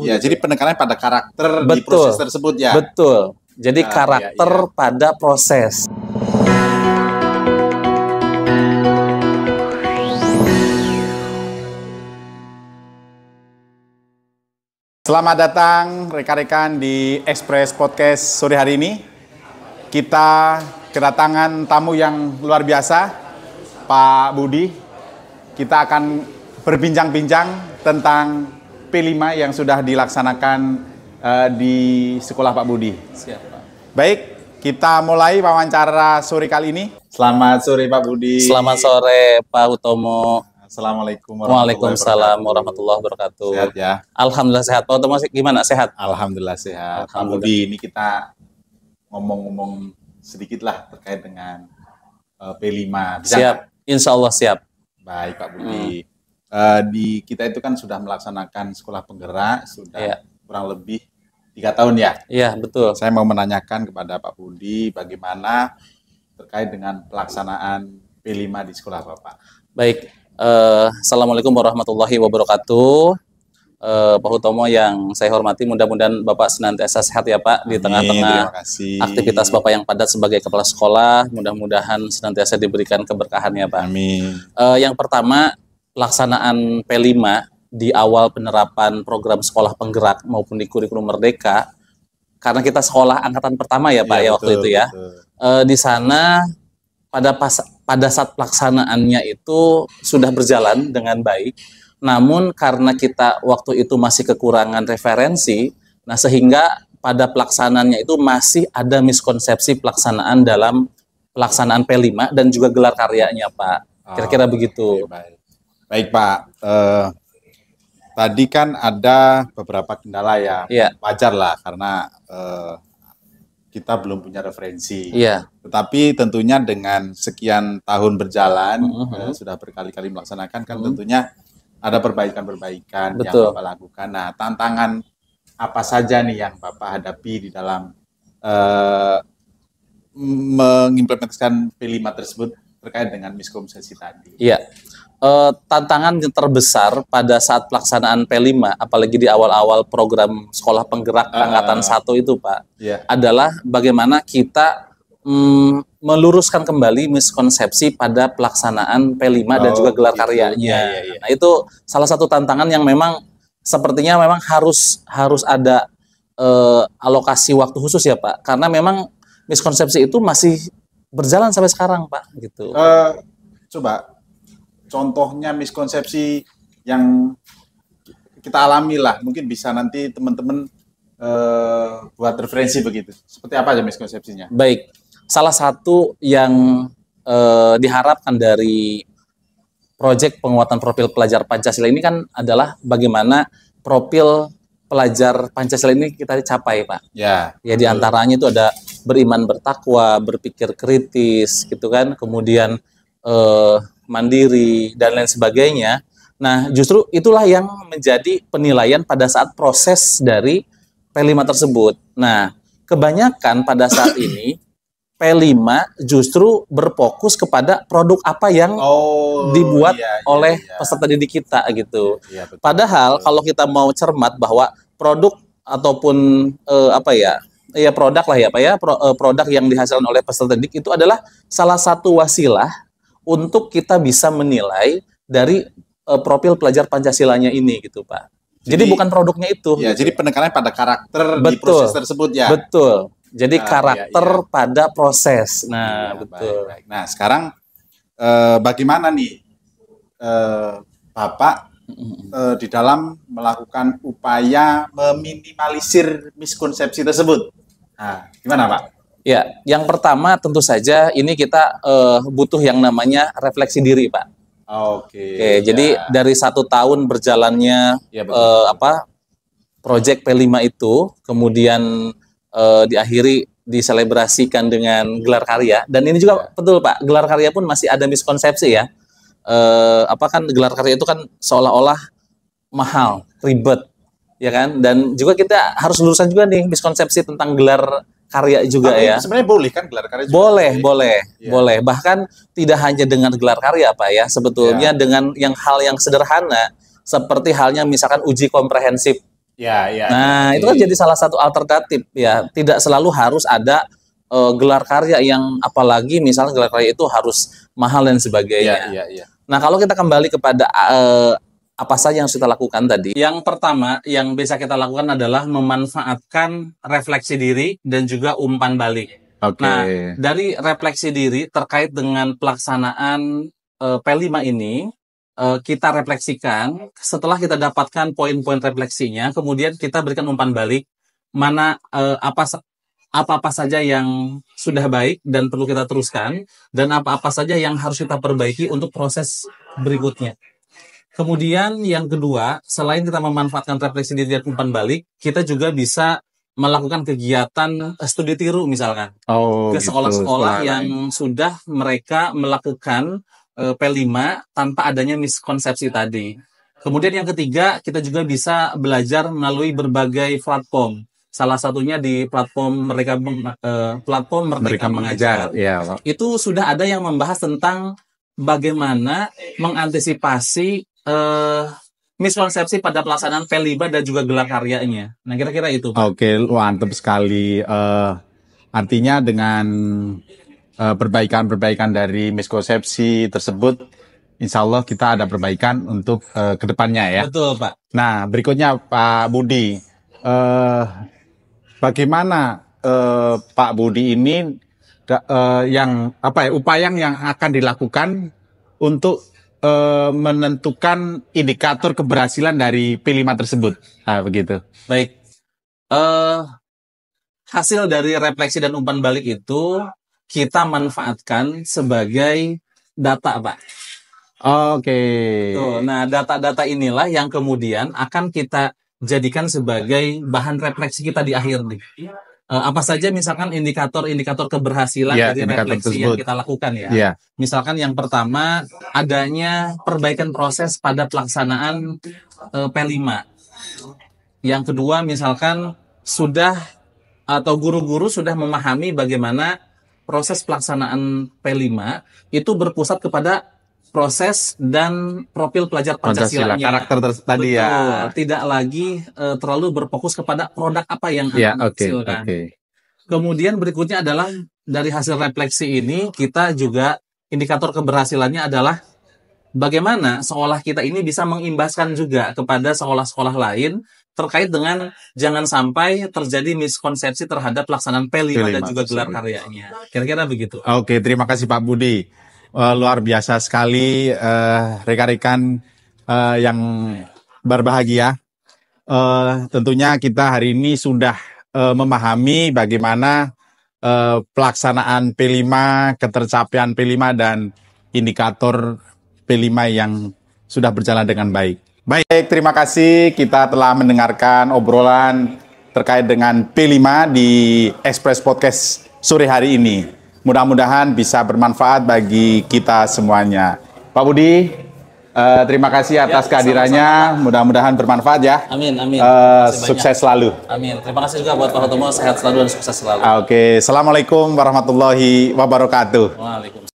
Ya, jadi penekanannya pada karakter di Betul. proses tersebut ya. Betul. Jadi karakter pada proses. Selamat datang rekan-rekan di Express Podcast sore hari ini. Kita kedatangan tamu yang luar biasa, Pak Budi. Kita akan berbincang-bincang tentang P5 yang sudah dilaksanakan di sekolah Pak Budi. Siap, Pak. Baik, kita mulai wawancara sore kali ini. Selamat sore Pak Budi. Selamat sore Pak Utomo. Assalamualaikum Waalaikumsalam warahmatullahi wabarakatuh. Sehat ya? Alhamdulillah sehat. Pak Utomo gimana? Sehat? Alhamdulillah sehat. Pak Alhamdulillah. Budi, ini kita ngomong-ngomong sedikit lah terkait dengan P5. Bisa Siap. nggak? Insya Allah siap. Baik Pak Budi. Di kita itu kan sudah melaksanakan sekolah penggerak sudah kurang lebih 3 tahun ya. Iya, betul. Saya mau menanyakan kepada Pak Budi bagaimana terkait dengan pelaksanaan P5 di sekolah Bapak. Baik. Assalamualaikum warahmatullahi wabarakatuh. Pak Utomo yang saya hormati, mudah-mudahan Bapak senantiasa sehat ya Pak. Di tengah-tengah aktivitas Bapak yang padat sebagai kepala sekolah, mudah-mudahan senantiasa diberikan keberkahannya Pak. Amin. Yang pertama, pelaksanaan P5 di awal penerapan program sekolah penggerak maupun di kurikulum Merdeka, karena kita sekolah angkatan pertama ya Pak ya, waktu itu ya. Di sana pada saat pelaksanaannya itu sudah berjalan dengan baik, namun karena kita waktu itu masih kekurangan referensi, nah sehingga pada pelaksanaannya itu masih ada miskonsepsi pelaksanaan dalam pelaksanaan P5 dan juga gelar karyanya Pak. Kira-kira begitu. Baik Pak, tadi kan ada beberapa kendala ya, wajar lah karena kita belum punya referensi. Tetapi tentunya dengan sekian tahun berjalan, sudah berkali-kali melaksanakan kan tentunya ada perbaikan-perbaikan yang Bapak lakukan. Nah, tantangan apa saja nih yang Bapak hadapi di dalam mengimplementasikan P5 tersebut terkait dengan miskonsepsi tadi? Iya. Tantangan yang terbesar pada saat pelaksanaan P5, apalagi di awal-awal program sekolah penggerak angkatan 1 itu Pak, adalah bagaimana kita meluruskan kembali miskonsepsi pada pelaksanaan P5 dan juga gelar karyanya. Nah, itu salah satu tantangan yang memang sepertinya memang harus ada alokasi waktu khusus ya Pak, karena memang miskonsepsi itu masih berjalan sampai sekarang Pak, gitu. Coba contohnya miskonsepsi yang kita alami lah, mungkin bisa nanti teman-teman buat referensi begitu. Seperti apa aja miskonsepsinya? Baik, salah satu yang diharapkan dari proyek penguatan profil pelajar Pancasila ini kan adalah bagaimana profil pelajar Pancasila ini kita capai Pak. Ya di antaranya itu ada beriman bertakwa, berpikir kritis, gitu kan, kemudian mandiri dan lain sebagainya. Nah, justru itulah yang menjadi penilaian pada saat proses dari P5 tersebut. Nah, kebanyakan pada saat ini P5 justru berfokus kepada produk apa yang dibuat oleh peserta didik kita gitu. Padahal kalau kita mau cermat bahwa produk ataupun produk lah ya Pak ya, produk yang dihasilkan oleh peserta didik itu adalah salah satu wasilah untuk kita bisa menilai dari profil pelajar Pancasilanya ini gitu Pak. Jadi bukan produknya itu. Ya, gitu. Jadi penekanannya pada karakter di proses tersebut ya. Betul. Jadi karakter pada proses. Nah, betul. Baik. Nah, sekarang bagaimana nih Bapak di dalam melakukan upaya meminimalisir miskonsepsi tersebut? Nah, gimana Pak? Ya, yang pertama tentu saja ini kita butuh yang namanya refleksi diri, Pak. Oke, jadi dari 1 tahun berjalannya proyek P5 itu, kemudian diakhiri diselebrasikan dengan gelar karya, dan ini juga betul Pak, gelar karya pun masih ada miskonsepsi ya. Kan gelar karya itu kan seolah-olah mahal, ribet, ya kan? Dan juga kita harus luruskan juga nih miskonsepsi tentang gelar karya juga. Tapi ya. Sebenarnya boleh kan gelar karya juga? Boleh. Bahkan tidak hanya dengan gelar karya Pak ya, sebetulnya dengan hal yang sederhana seperti halnya misalkan uji komprehensif Nah, itu kan jadi salah satu alternatif ya. Tidak selalu harus ada gelar karya yang apalagi misalnya gelar karya itu harus mahal dan sebagainya. Nah, kalau kita kembali kepada apa saja yang kita lakukan tadi. Yang pertama yang bisa kita lakukan adalah memanfaatkan refleksi diri dan juga umpan balik. Nah, dari refleksi diri terkait dengan pelaksanaan P5 ini, kita refleksikan, setelah kita dapatkan poin-poin refleksinya, kemudian kita berikan umpan balik, mana apa-apa saja yang sudah baik dan perlu kita teruskan, dan apa-apa saja yang harus kita perbaiki untuk proses berikutnya. Kemudian yang kedua, selain kita memanfaatkan refleksi diri dan umpan balik, kita juga bisa melakukan kegiatan studi tiru misalkan ke sekolah-sekolah yang sudah mereka melakukan P5 tanpa adanya miskonsepsi tadi. Kemudian yang ketiga, kita juga bisa belajar melalui berbagai platform. Salah satunya di platform Merdeka Mengajar. Itu sudah ada yang membahas tentang bagaimana mengantisipasi miskonsepsi pada pelaksanaan P5 dan juga gelar karyanya. Nah, kira-kira itu, Pak. Oke, mantap sekali. Artinya dengan perbaikan-perbaikan dari miskonsepsi tersebut, insya Allah kita ada perbaikan untuk kedepannya ya. Betul, Pak. Nah, berikutnya Pak Budi, bagaimana Pak Budi ini upaya yang akan dilakukan untuk menentukan indikator keberhasilan dari P5 tersebut. Nah, begitu. Baik. Hasil dari refleksi dan umpan balik itu kita manfaatkan sebagai data, Pak. Nah, data-data inilah yang kemudian akan kita jadikan sebagai bahan refleksi kita di akhir nih. Apa saja misalkan indikator-indikator keberhasilan dari refleksi yang kita lakukan ya. Misalkan yang pertama adanya perbaikan proses pada pelaksanaan P5. Yang kedua misalkan sudah atau guru-guru sudah memahami bagaimana proses pelaksanaan P5 itu berpusat kepada proses dan profil pelajar Pancasilanya. Karakter tadi ya. Tidak lagi terlalu berfokus kepada produk apa yang akan dihasilkan. Kemudian berikutnya adalah dari hasil refleksi ini kita juga indikator keberhasilannya adalah bagaimana sekolah kita ini bisa mengimbaskan juga kepada sekolah-sekolah lain terkait dengan jangan sampai terjadi miskonsepsi terhadap pelaksanaan P5 dan juga gelar karyanya. Kira-kira begitu. Oke, terima kasih Pak Budi. Luar biasa sekali rekan-rekan yang berbahagia. Tentunya kita hari ini sudah memahami bagaimana pelaksanaan P5, ketercapaian P5 dan indikator P5 yang sudah berjalan dengan baik. Baik, terima kasih kita telah mendengarkan obrolan terkait dengan P5 di Express Podcast sore hari ini. Mudah-mudahan bisa bermanfaat bagi kita semuanya. Pak Budi, terima kasih atas kehadirannya. Mudah-mudahan bermanfaat ya. Amin, amin. Sukses selalu. Amin. Terima kasih juga buat Pak Hutomo. Sehat selalu dan sukses selalu. Oke, Assalamualaikum warahmatullahi wabarakatuh. Waalaikumsalam.